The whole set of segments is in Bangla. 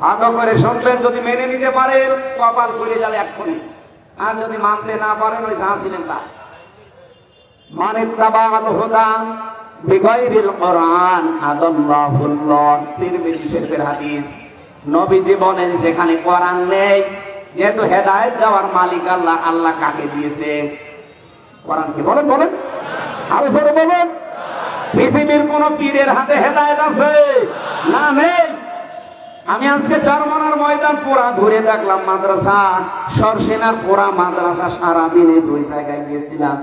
ভালো করে শুনবেন, যদি মেনে নিতে পারেন কপাল খুলে যাবে এক্ষুনি, আর যদি মানতে না পারেন ওই যা ছিলেন তা। মানিত্তাবাল হুদা বিগাইরিল কোরআন আদাল্লাহুল্লাহ, তিরমিজি শরীফের হাদিস। নবীজি বলেন যেখানে কোরআন নেই, যেহেতু হেদায়েত দেওয়ার মালিক আল্লাহ, আল্লাহ কাকে দিয়েছে? কোরআনকে। বলেন বলেন, আরো জোরে বলেন। পৃথিবীর কোন পীরের হাতে হেদায়েত আছে? না, নেই। আমি আজকে জার্মানার ময়দান পুরা ঘুরে দেখলাম, মাদ্রাসা সরসেনার পুরা মাদ্রাসা, সারাদিনে 2 জায়গায় গিয়েছিলাম।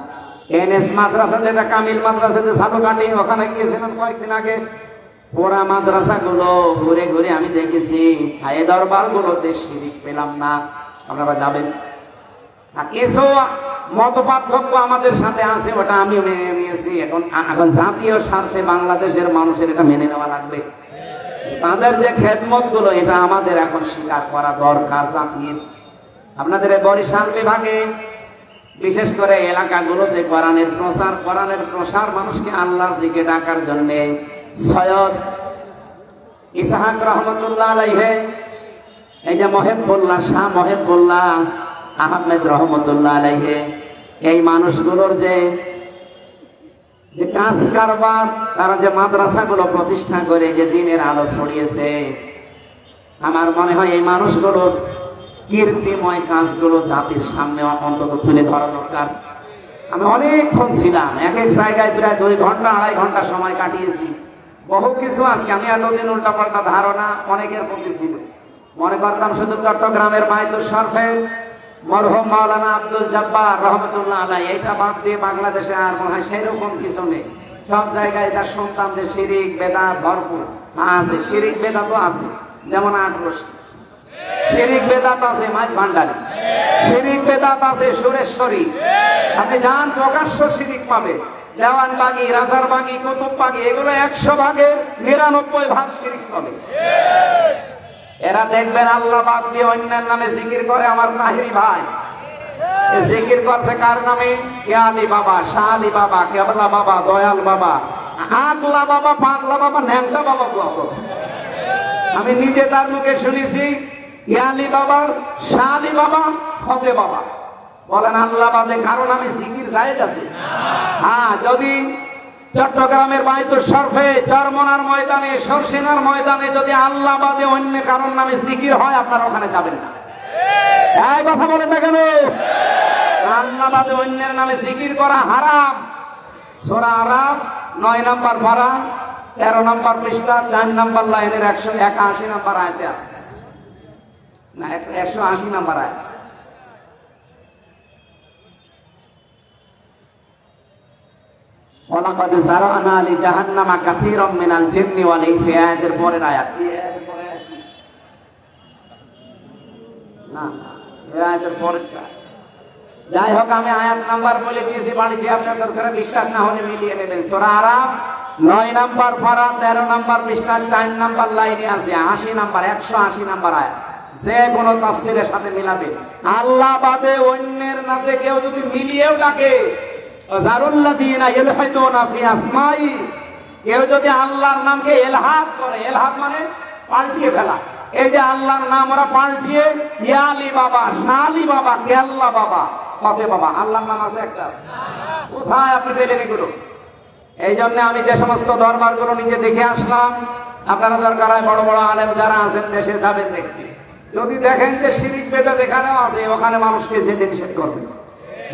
এনএস মাদ্রাসা, যেটা কামিল মাদ্রাসা যে সাধুকাটি, ওখানে গিয়েছিলাম কয়েকদিন আগে। পুরা মাদ্রাসা গুলো ঘুরে ঘুরে আমি দেখেছি, হায় দরবার গুলোতে শিরিক পেলাম না। আপনারা যাবেন। কিছু মত পার্থক্য আমাদের সাথে আছে, ওটা আমি মেনে নিয়েছি। এখন জাতীয় স্বার্থে বাংলাদেশের মানুষের এটা মেনে নেওয়া লাগবে। তাদের যে খেদমত গুলো, এটা আমাদের এখন স্বীকার করা দরকার জাতির। আপনাদের বরিশাল বিভাগে বিশেষ করে এলাকাগুলোতে কোরআনের প্রসার মানুষকে আল্লাহর দিকে ডাকার জন্য সৈয়দ ইসহাক রহমতুল্লাহ আলাইহি, এই যে মহেবুল্লাহ, শাহ মহেবুল্লাহ আহমেদ রহমতুল্লাহ আলাইহি, এই মানুষগুলোর যে কাজ কারবার, তারা যে মাদ্রাসাগুলো প্রতিষ্ঠা করে যে দিনের আলো ছড়িয়েছে, আমার মনে হয় এই মানুষগুলোর কীর্তিময় কাজগুলো জাতির সামনে অন্তত তুলে ধরা দরকার। আমি অনেকক্ষণ ছিলাম, এক এক জায়গায় প্রায় 2 ঘন্টা 2.5 ঘন্টা সময় কাটিয়েছি। বহু কিছু আজকে আমি এতদিন উল্টাপাল্টা ধারণা অনেকের প্রতি ছিল। মনে করতাম শুধু চট্টগ্রামের বায়তুল শরফের মরহুম মাওলানা আব্দুল জব্বার রহমতুল্লাহ আলাইহি, এটা বাদ দিয়ে বাংলাদেশে আর মনে হয় সেরকম কিছু নেই। সব জায়গায় তার শুনতাম যে শিরিক বেদাত ভরপুর আছে। শিরিক বেদাত তো আছে, যেমন 8 বছর শিরিক বেদাত আছে মাঝ ভান্ডারি, শিরিক বেদাত আছে সুরেশ্বরী। আপনি যান প্রকাশ্য শিরিক পাবে। দেওয়ানবাগি, রাজারবাগি, কুতুববাগি, এগুলো 100 ভাগের 99 ভাগ শিরিক চলে। এরা দেখবেন আল্লাহ বাদ দিয়ে অন্যের নামে জিকির করে। আমার তাহিরি ভাই জিকির করছে কার নামে? আলী বাবা, শাহ আলী বাবা, কেবলা বাবা, দয়াল বাবা, আগলা বাবা, পাগলা বাবা, ন্যাংটা বাবা দোয়া করছে। আমি নিজে তার মুখে শুনেছি আলী বাবা, শাহ আলী বাবা, ফতে বাবা। বলেন আল্লাহ বাদে কারো নামে জিকির জায়েজ আছে? হ্যাঁ, যদি চট্টগ্রামের বায়তুল শরফে, চরমনার ময়দানে, সরসেনার ময়দানে যদি আল্লাহ বাদে অন্য কারোর নামে জিকির হয়, আপনারা ওখানে যাবেন না। এই কথা বলে দেখেন, আল্লাহ বাদে অন্যের নামে জিকির করা হারাম। সূরা আরাফ 9 নম্বর পারা 13 নম্বর পৃষ্ঠা 4 নম্বর লাইনের 181 নম্বর আয়াতে আছে। না, 180 নম্বর আয়াত। ওয়ালাকাদ যারানা লিজাহান্নামা কাসীরাম মিনাল জিন্নি ওয়াল ইনসি, আয়াতের পরের আয়াত। না, এই আয়াতের পরের। যাই হোক, আমি আয়াত নাম্বার বলে দিয়েছি, বাড়িতে আপনার দরকার বিশ্বাস না হলে মিলিয়ে নেবেন। সূরা আরাফ 9 নম্বর পারা 13 নম্বর পৃষ্ঠা 4 নম্বর লাইনে আছে 80 নম্বর 180 নম্বর আয়াত। যে কোনো তাফসীরের সাথে মিলাবে। আল্লাহ বাদে অন্যের নামে কেউ যদি মিলিয়েও ডাকে, যারুল্লাযীনা ইলহাদুনা ফি আসমাই, কেউ যদি আল্লাহর নামকে ইলহাদ করে, ইলহাদ মানে পাল্টিয়ে ফেলা। এই যে আল্লাহর নাম ওরা পাল্টিয়ে ইয়া আলী বাবা, শাহ আলী বাবা, কেল্লা বাবা, ফতে বাবা, আল্লাহর নাম আছে একটা? কোথায় আপনি পেলেন এগুলো? এই জন্য আমি যে সমস্ত দরবারগুলো নিজে দেখে আসলাম, আপনারা দরকার হয় বড় বড় আলেম যারা আছেন দেশে যাবেন দেখতে। যদি দেখেন যে শিরিক বেদাত এখানেও আছে, ওখানে মানুষকে যেতে নিষেধ করবেন।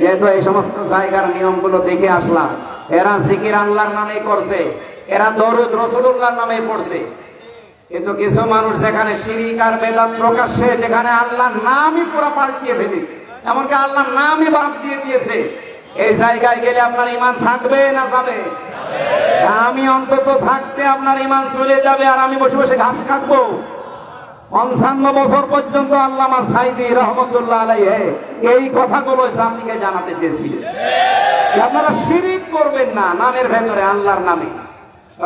যেহেতু এই সমস্ত জায়গার নিয়মগুলো দেখে আসলাম, এরা জিকির আল্লাহর নামে করছে, এরা দরুদ রাসূলুল্লাহর নামে পড়ছে। কিন্তু কিছু মানুষ যেখানে শিরিক আর বেদাত প্রকাশ্যে, যেখানে আল্লাহর নামই পুরো পাল্টিয়ে ফেলেছে, এমনকি আল্লাহর নামই বাদ দিয়ে দিয়েছে, এই জায়গায় গেলে আপনার ঈমান থাকবে না যাবে? আমি অন্তত থাকতে আপনার ঈমান চলে যাবে, আর আমি বসে বসে ঘাস কাটবো। 55 বছর পর্যন্ত আল্লামা সাইদি রহমতুল্লাহ আলাইহি এই কথাগুলো জাতিকে জানাতে চেয়েছিলেন। আপনারা শিরিক করবেন না নামের ভেতরে, আল্লাহর নামে।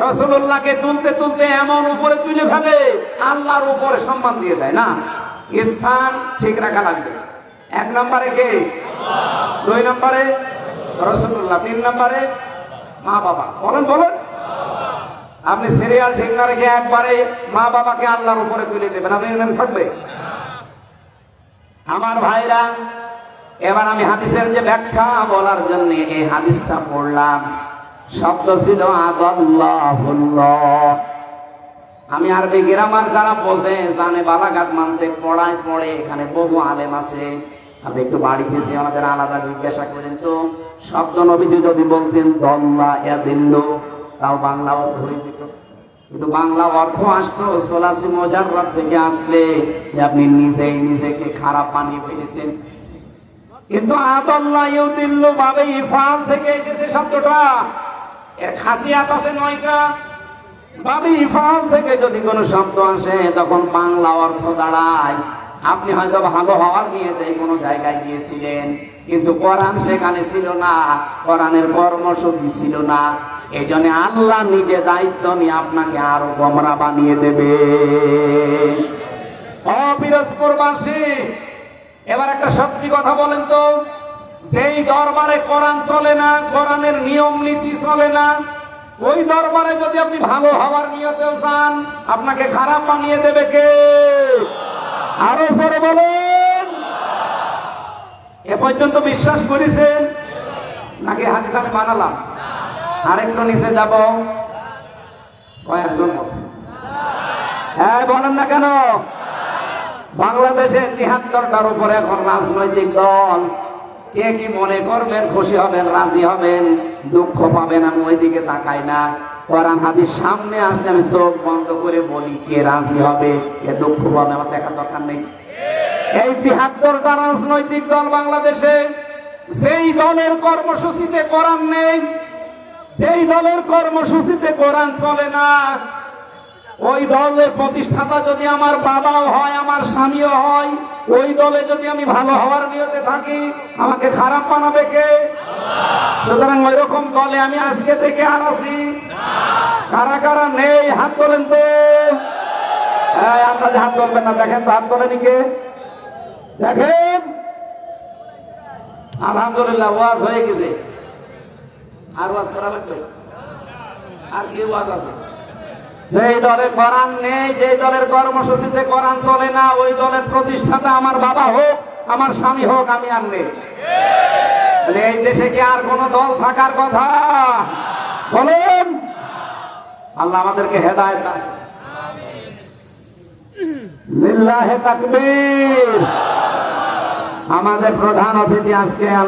রাসূলুল্লাহকে তুলতে তুলতে এমন উপরে তুলে ফেলে, আল্লাহর উপরে সম্মান দিয়ে দেয় না। স্থান ঠিক রাখা লাগবে। 1 নম্বরে কে? আল্লাহ। 2 নম্বরে রাসূলুল্লাহ। 3 নম্বরে মা বাবা। বলেন বলেন। আপনি সিরিয়াল ঠিক না রেখে একবারে মা বাবাকে আল্লাহর উপরে তুলে দেবেন, আপনি ইমান থাকবে? আমার ভাইরা, এবার আমি হাদিসের যে ব্যাখ্যা বলার জন্য এই হাদিসটা পড়লাম। শব্দ ছিল আদাল্লাহুল্লাহ। আমি আরবি গ্রামার যারা বোঝে, জানে, বালাগাত মানতে পড়ায় পড়ে, এখানে বহু আলেম আছে। আপনি একটু বাড়ি গেছি, আমাদের আলাদা জিজ্ঞাসা করেন তো, শব্দ নবীজি যদি বলতেন দল্লা ইয়াদিল্লু, তাও বাংলা অর্থ হয়ে যেত। কিন্তু বাংলা অর্থ আসতো সোলাসি মুজাররাদ থেকে আসলে যে আপনি নিজেই নিজেকে খারাপ বানিয়ে ফেলেছেন। কিন্তু আদাল্লাহ ইউদিল্লু ভাবে ইফআল থেকে এসেছে শব্দটা। এর খাসিয়াত আছে 9টা। ভাবে ইফআল থেকে যদি কোনো শব্দ আসে তখন বাংলা অর্থ দাঁড়ায় আপনি হয়তো ভালো হওয়ার নিয়েতে কোনো জায়গায় গিয়েছিলেন, কিন্তু কোরআন সেখানে ছিল না, কোরআনের কর্মসূচি ছিল না। এই জন্য আল্লাহ নিজে দায়িত্ব নিয়ে আপনাকে আরো গোমরা বানিয়ে দেবে। পিরোজপুরবাসী, এবার একটা সত্যি কথা বলেন তো, যেই দরবারে কোরআন চলে না, কোরআনের নিয়ম নীতি চলে না, ওই দরবারে যদি আপনি ভালো হওয়ার নিয়তেও চান, আপনাকে খারাপ বানিয়ে দেবে কে? আরো জোরে বলেন। এ পর্যন্ত বিশ্বাস করেছেন নাকি হাদিস আমি বানালাম? আরেকটু নিচে যাব, কয়েকজন বলছে হ্যাঁ, বলেন না কেন? বাংলাদেশে 73টার উপরে এখন রাজনৈতিক দল। কে কি মনে করবেন, খুশি হবেন, রাজি হবেন, দুঃখ পাবেন, আমি ওই দিকে তাকাই না। কোরআন হাদিস সামনে আসলে আমি চোখ বন্ধ করে বলি কে রাজি হবে, কে দুঃখ পাবে, আমার দেখার দরকার নেই। এই 73টা রাজনৈতিক দল বাংলাদেশে, যেই দলের কর্মসূচিতে কোরআন নেই, যেই দলের কর্মসূচিতে কোরআন চলে না, ওই দলের প্রতিষ্ঠাতা যদি আমার বাবাও হয়, আমার স্বামীও হয়, ওই দলে যদি আমি ভালো হওয়ার নিয়তে থাকি, আমাকে খারাপ বানাবে কে? সুতরাং ওই রকম দলে আমি আজকে থেকে আর আছি। কারা কারা নেই হাত তোলেন তো। আপনাদের হাত তুলবেন না, দেখেন তো হাত তোলেনি কে? দেখেন, আলহামদুলিল্লাহ ওয়াজ হয়ে গেছে। আর ওয়াজ করা লাগবে? আর কি ওয়াজ আছে? যেই দলে কোরআন নেই, যেই দলের কর্মসূচিতে কোরআন চলে না, ওই দলের প্রতিষ্ঠাতা আমার বাবা হোক, আমার স্বামী হোক, আমি আর নেই। এই দেশে কি আর কোন দল থাকার কথা? বলেন। আল্লাহ আমাদেরকে হেদায়েত দান। লিল্লাহি তাকবীর। আমাদের প্রধান অতিথি আজকে